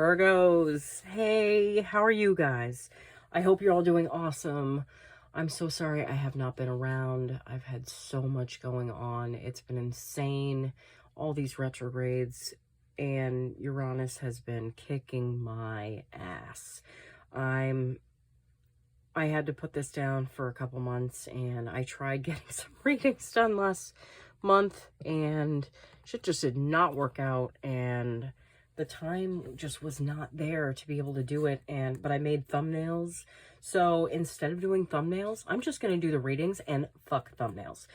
Virgos, hey, how are you guys? I hope you're all doing awesome. I'm so sorry I have not been around. I've had so much going on. It's been insane. All these retrogrades, and Uranus has been kicking my ass. I had to put this down for a couple months, and I tried getting some readings done last month, and shit just did not work out, and the time just was not there to be able to do it. But I made thumbnails, so instead of doing thumbnails, I'm just going to do the readings and fuck thumbnails.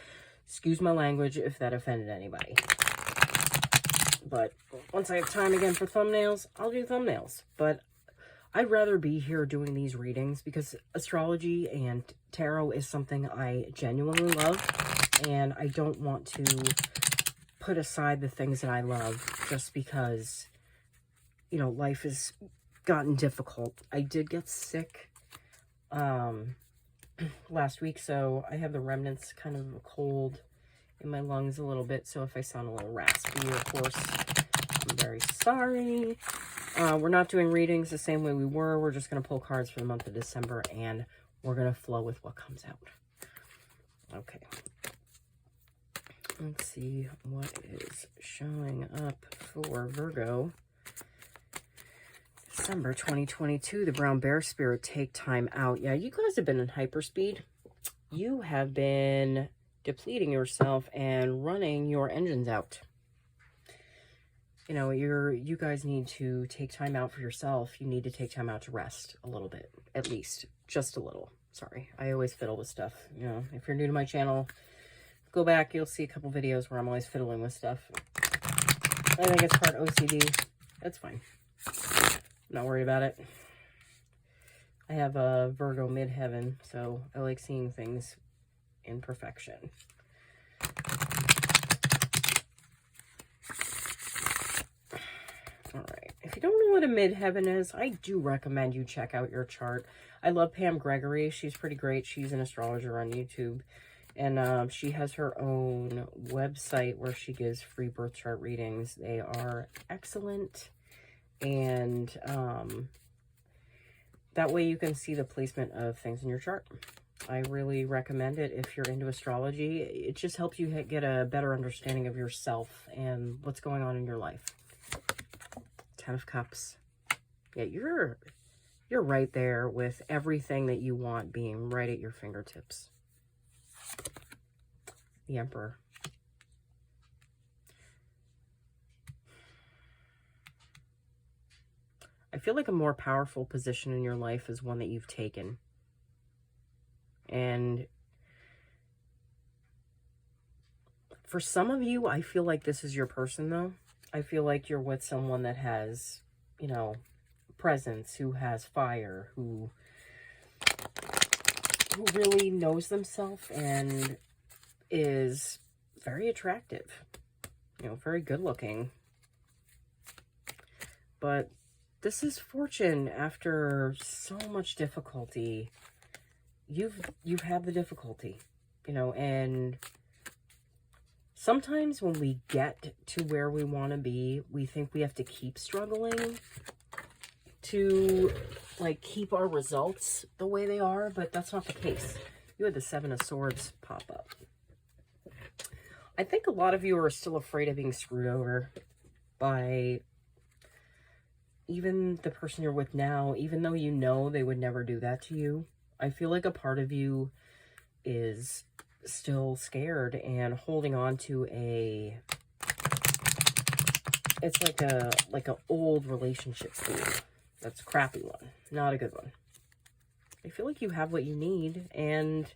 Excuse my language if that offended anybody. But once I have time again for thumbnails, I'll do thumbnails. But I'd rather be here doing these readings because astrology and tarot is something I genuinely love, and I don't want to put aside the things that I love just because, you know, life has gotten difficult. I did get sick last week, so I have the remnants kind of a cold in my lungs a little bit, so if I sound a little raspy, of course, I'm very sorry. We're not doing readings the same way we were. We're just going to pull cards for the month of December, and we're going to flow with what comes out. Okay. Let's see what is showing up for Virgo. December 2022, the brown bear spirit, take time out. Yeah, you guys have been in hyperspeed. You have been depleting yourself and running your engines out. You know, you guys need to take time out for yourself. You need to take time out to rest a little bit, at least, just a little. Sorry, I always fiddle with stuff. You know, if you're new to my channel, go back, you'll see a couple videos where I'm always fiddling with stuff. I think it's part OCD. That's fine. I'm not worried about it. I have a Virgo midheaven, so I like seeing things in perfection. All right. If you don't know what a midheaven is, I do recommend you check out your chart. I love Pam Gregory. She's pretty great. She's an astrologer on YouTube. And she has her own website where she gives free birth chart readings. They are excellent. And that way you can see the placement of things in your chart. I really recommend it if you're into astrology. It just helps you get a better understanding of yourself and what's going on in your life. 10 of Cups. Yeah, you're right there with everything that you want being right at your fingertips. The Emperor. I feel like a more powerful position in your life is one that you've taken. And for some of you, I feel like this is your person, though. I feel like you're with someone that has, you know, presence, who has fire, who really knows themselves and is very attractive, you know, very good looking. But this is fortune after so much difficulty. You've had the difficulty, you know, and sometimes when we get to where we want to be, we think we have to keep struggling to, like, keep our results the way they are, but that's not the case. You had the 7 of Swords pop up. I think a lot of you are still afraid of being screwed over by even the person you're with now, even though you know they would never do that to you. I feel like a part of you is still scared and holding on to it's like a old relationship that's a crappy one, not a good one. I feel like you have what you need, and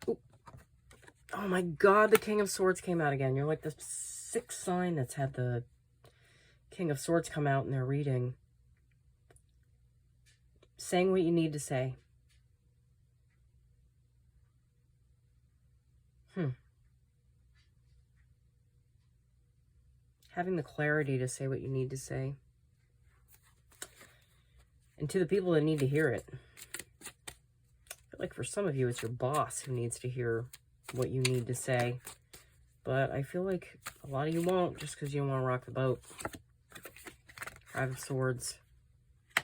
oh my god, the King of Swords came out again. You're like the 6th sign that's had the King of Swords come out in their reading. Saying what you need to say. Having the clarity to say what you need to say. And to the people that need to hear it. I feel like for some of you, it's your boss who needs to hear what you need to say. But I feel like a lot of you won't, just because you don't want to rock the boat. Five of Swords.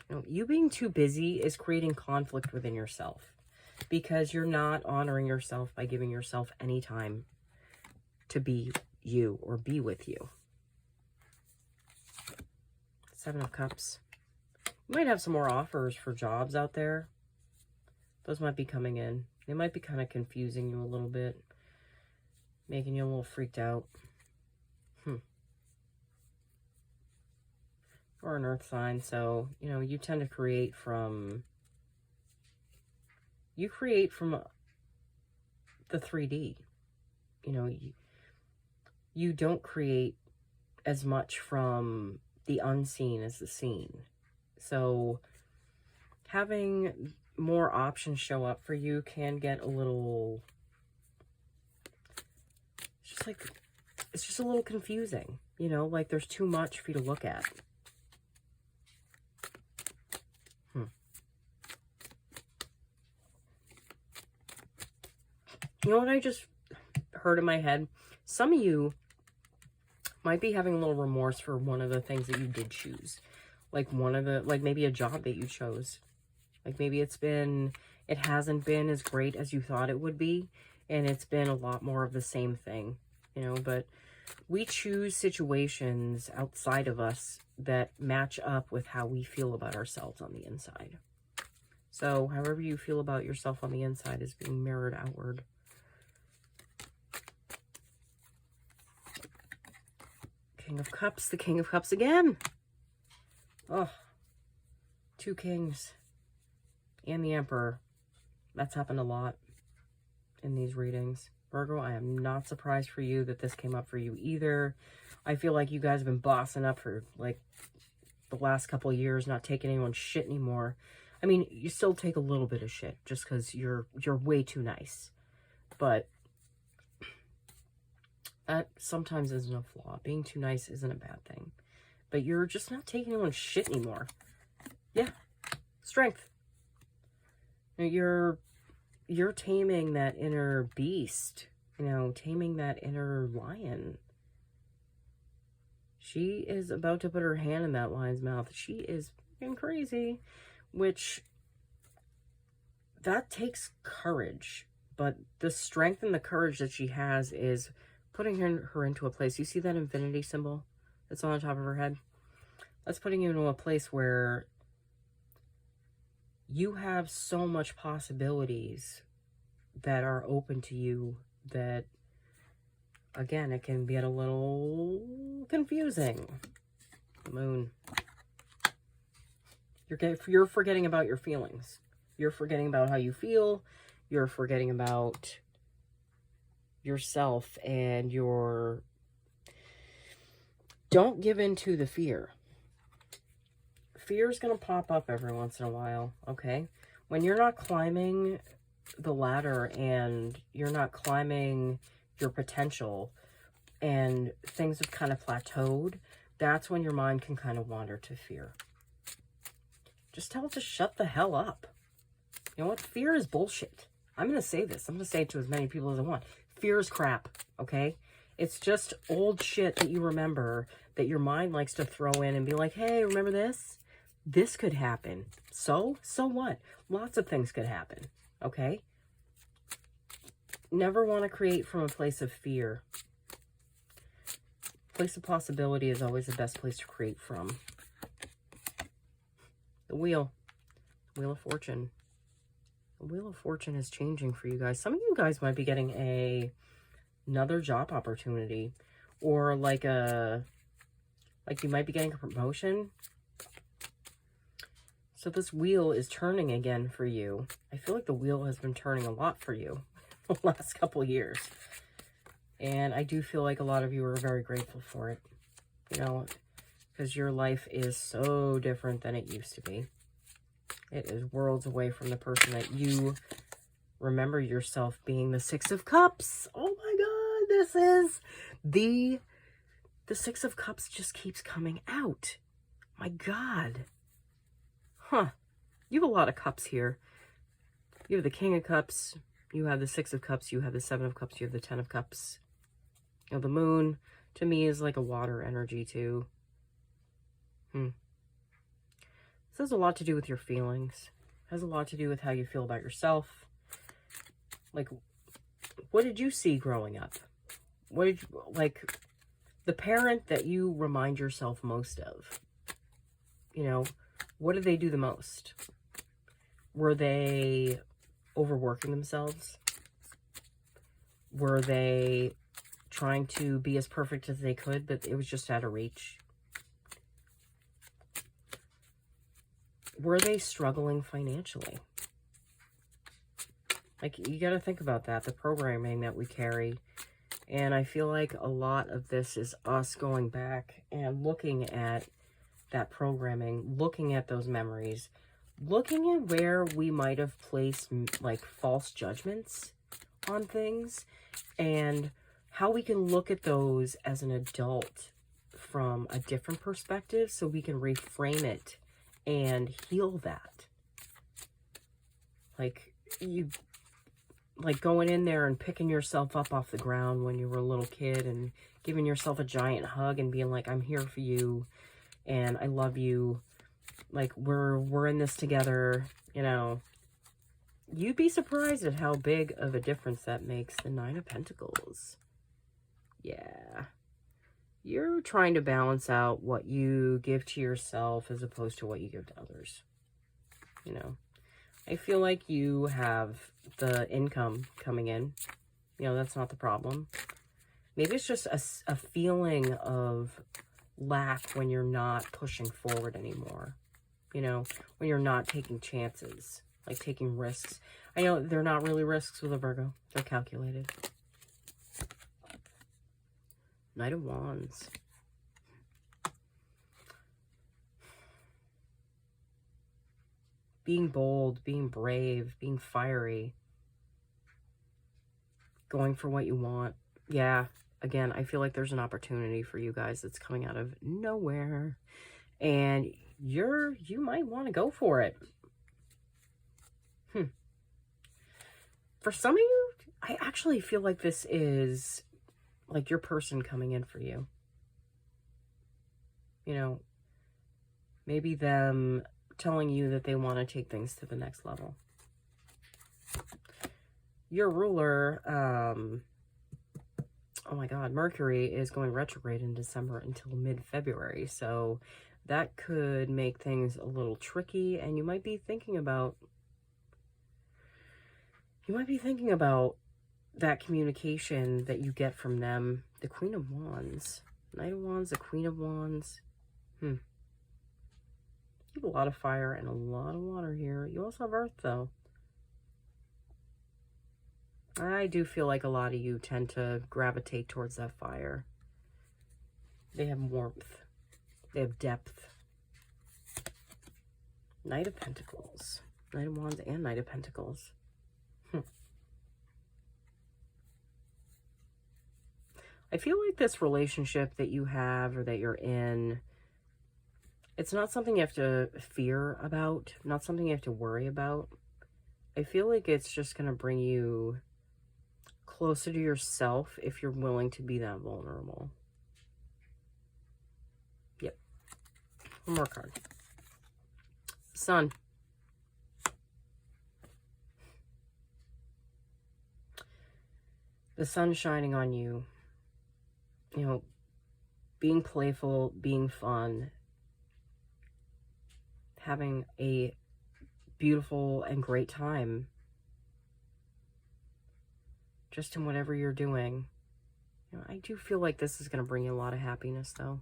You know, you being too busy is creating conflict within yourself because you're not honoring yourself by giving yourself any time to be you or be with you. Seven of Cups. You might have some more offers for jobs out there. Those might be coming in. They might be kind of confusing you a little bit, making you a little freaked out. Or an earth sign, so, you know, you tend to create from... You create from the 3D. You know, you don't create as much from the unseen as the seen. So, having more options show up for you can get a little... It's just a little confusing. You know, like there's too much for you to look at. You know what I just heard in my head? Some of you might be having a little remorse for one of the things that you did choose. Like maybe a job that you chose. Like maybe it hasn't been as great as you thought it would be. And it's been a lot more of the same thing, you know, but we choose situations outside of us that match up with how we feel about ourselves on the inside. So however you feel about yourself on the inside is being mirrored outward. King of Cups, the King of Cups again. Oh, two kings and the Emperor. That's happened a lot in these readings. Virgo, I am not surprised for you that this came up for you either. I feel like you guys have been bossing up for like the last couple of years, not taking anyone's shit anymore. I mean, you still take a little bit of shit just because you're way too nice. But that sometimes isn't a flaw. Being too nice isn't a bad thing. But you're just not taking anyone's shit anymore. Yeah. Strength. You're taming that inner beast. You know, taming that inner lion. She is about to put her hand in that lion's mouth. She is fucking crazy. Which, that takes courage. But the strength and the courage that she has is putting her into a place. You see that infinity symbol that's on the top of her head? That's putting you into a place where you have so much possibilities that are open to you that, again, it can get a little confusing. Moon. You're forgetting about your feelings. You're forgetting about how you feel. You're forgetting about yourself and don't give in to the fear. Fear is going to pop up every once in a while, okay? When you're not climbing the ladder and you're not climbing your potential and things have kind of plateaued, that's when your mind can kind of wander to fear. Just tell it to shut the hell up. You know what? Fear is bullshit. I'm going to say this. I'm going to say it to as many people as I want. Fear is crap, okay? It's just old shit that you remember that your mind likes to throw in and be like, hey, remember this? This could happen. So what? Lots of things could happen, okay? Never want to create from a place of fear. Place of possibility is always the best place to create from. The Wheel. Wheel of Fortune. The Wheel of Fortune is changing for you guys. Some of you guys might be getting another job opportunity, or like you might be getting a promotion. So this wheel is turning again for you. I feel like the wheel has been turning a lot for you the last couple years. And I do feel like a lot of you are very grateful for it. You know, because your life is so different than it used to be. It is worlds away from the person that you remember yourself being. The Six of Cups. Oh my God, this is the Six of Cups just keeps coming out. My God. Huh. You have a lot of cups here. You have the King of Cups. You have the Six of Cups. You have the Seven of Cups. You have the Ten of Cups. You know, the Moon, to me, is like a water energy, too. This has a lot to do with your feelings. It has a lot to do with how you feel about yourself. Like, what did you see growing up? What did you, like, the parent that you remind yourself most of? You know, what did they do the most? Were they overworking themselves? Were they trying to be as perfect as they could, but it was just out of reach? Were they struggling financially? Like, you got to think about that, the programming that we carry. And I feel like a lot of this is us going back and looking at that programming, looking at those memories, looking at where we might have placed, like, false judgments on things, and how we can look at those as an adult from a different perspective so we can reframe it and heal that. Like, going in there and picking yourself up off the ground when you were a little kid and giving yourself a giant hug and being like, I'm here for you and I love you. Like, we're in this together, you know. You'd be surprised at how big of a difference that makes. The Nine of Pentacles. Yeah. You're trying to balance out what you give to yourself as opposed to what you give to others. You know, I feel like you have the income coming in. You know, that's not the problem. Maybe it's just a feeling of lack when you're not pushing forward anymore. You know, when you're not taking chances, like taking risks. I know they're not really risks with a Virgo. They're calculated. Knight of Wands. Being bold, being brave, being fiery. Going for what you want. Yeah, again, I feel like there's an opportunity for you guys that's coming out of nowhere. And you might want to go for it. For some of you, I actually feel like this is like your person coming in for you. You know, maybe them telling you that they want to take things to the next level. Your ruler, oh my God, Mercury is going retrograde in December until mid-February. So that could make things a little tricky, and you might be thinking about that communication that you get from them. The Queen of Wands, Knight of Wands, the Queen of Wands. You have a lot of fire and a lot of water here. You also have Earth, though. I do feel like a lot of you tend to gravitate towards that fire. They have warmth. They have depth. Knight of Pentacles. Knight of Wands and Knight of Pentacles. I feel like this relationship that you have or that you're in, it's not something you have to fear about, not something you have to worry about. I feel like it's just going to bring you closer to yourself if you're willing to be that vulnerable. Yep. One more card. Sun. The sun shining on you. You know, being playful, being fun, having a beautiful and great time just in whatever you're doing. You know, I do feel like this is going to bring you a lot of happiness, though.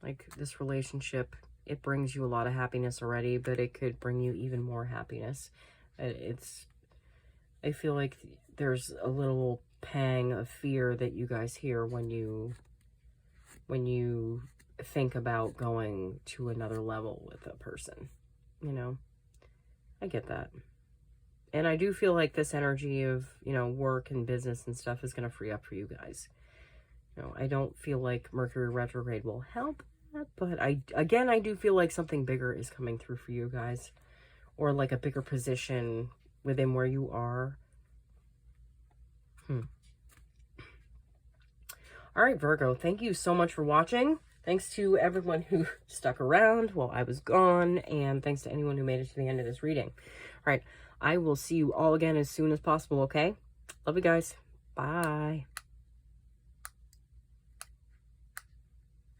Like, this relationship, it brings you a lot of happiness already, but it could bring you even more happiness. I feel like there's a little pang of fear that you guys hear when you think about going to another level with a person. You know, I get that. And I do feel like this energy of, you know, work and business and stuff is going to free up for you guys. You know, I don't feel like Mercury retrograde will help that, but I do feel like something bigger is coming through for you guys, or like a bigger position within where you are. All right, Virgo, thank you so much for watching. thanks to everyone who stuck around while I was gone, and thanks to anyone who made it to the end of this reading. All right, I will see you all again as soon as possible, okay? Love you guys. Bye.